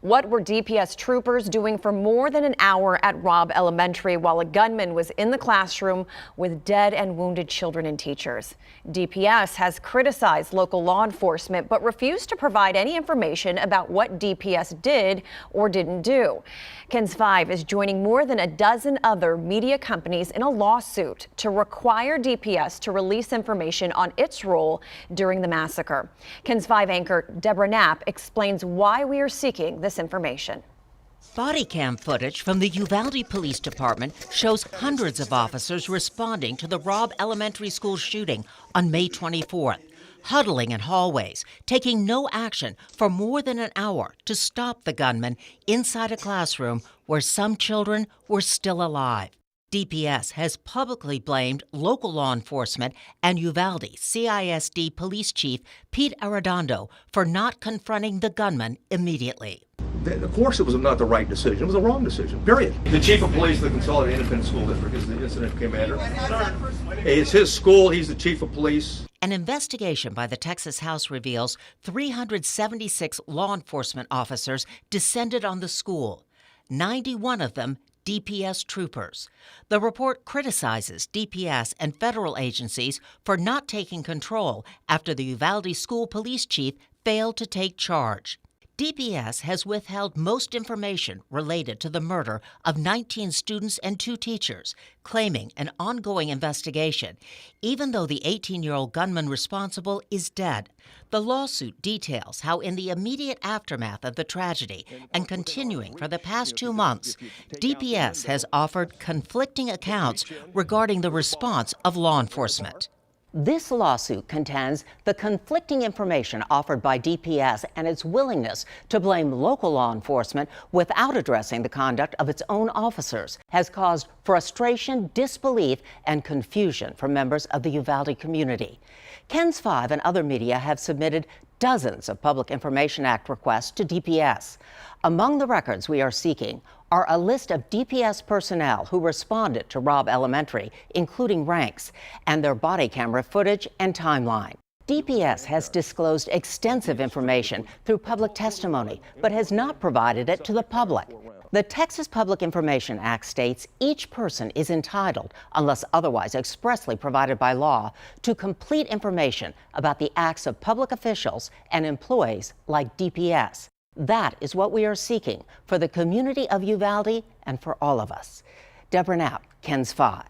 What were DPS troopers doing for more than an hour at Robb Elementary while a gunman was in the classroom with dead and wounded children and teachers? DPS has criticized local law enforcement but refused to provide any information about what DPS did or didn't do. KENS 5 is joining more than a dozen other media companies in a lawsuit to require DPS to release information on its role during the massacre. KENS 5 anchor Deborah Knapp explains why we are seeking this information. Body cam footage from the Uvalde Police Department shows hundreds of officers responding to the Robb Elementary School shooting on May 24th, huddling in hallways, taking no action for more than an hour to stop the gunman inside a classroom where some children were still alive. DPS has publicly blamed local law enforcement and Uvalde CISD Police Chief Pete Arredondo for not confronting the gunman immediately. Of course it was not the right decision. It was the wrong decision, period. The chief of police of the Consolidated Independent School District is the incident commander. It's his school. He's the chief of police. An investigation by the Texas House reveals 376 law enforcement officers descended on the school, 91 of them DPS troopers. The report criticizes DPS and federal agencies for not taking control after the Uvalde school police chief failed to take charge. DPS has withheld most information related to the murder of 19 students and 2 teachers, claiming an ongoing investigation, even though the 18-year-old gunman responsible is dead. The lawsuit details how in the immediate aftermath of the tragedy and continuing for the past 2 months, DPS has offered conflicting accounts regarding the response of law enforcement. This lawsuit contends the conflicting information offered by DPS and its willingness to blame local law enforcement without addressing the conduct of its own officers has caused frustration, disbelief, and confusion for members of the Uvalde community. KENS 5 and other media have submitted dozens of Public Information Act requests to DPS. Among the records we are seeking are a list of DPS personnel who responded to Robb Elementary, including ranks, and their body camera footage and timeline. DPS has disclosed extensive information through public testimony, but has not provided it to the public. The Texas Public Information Act states each person is entitled, unless otherwise expressly provided by law, to complete information about the acts of public officials and employees like DPS. That is what we are seeking for the community of Uvalde and for all of us. Deborah Knapp, KENS 5.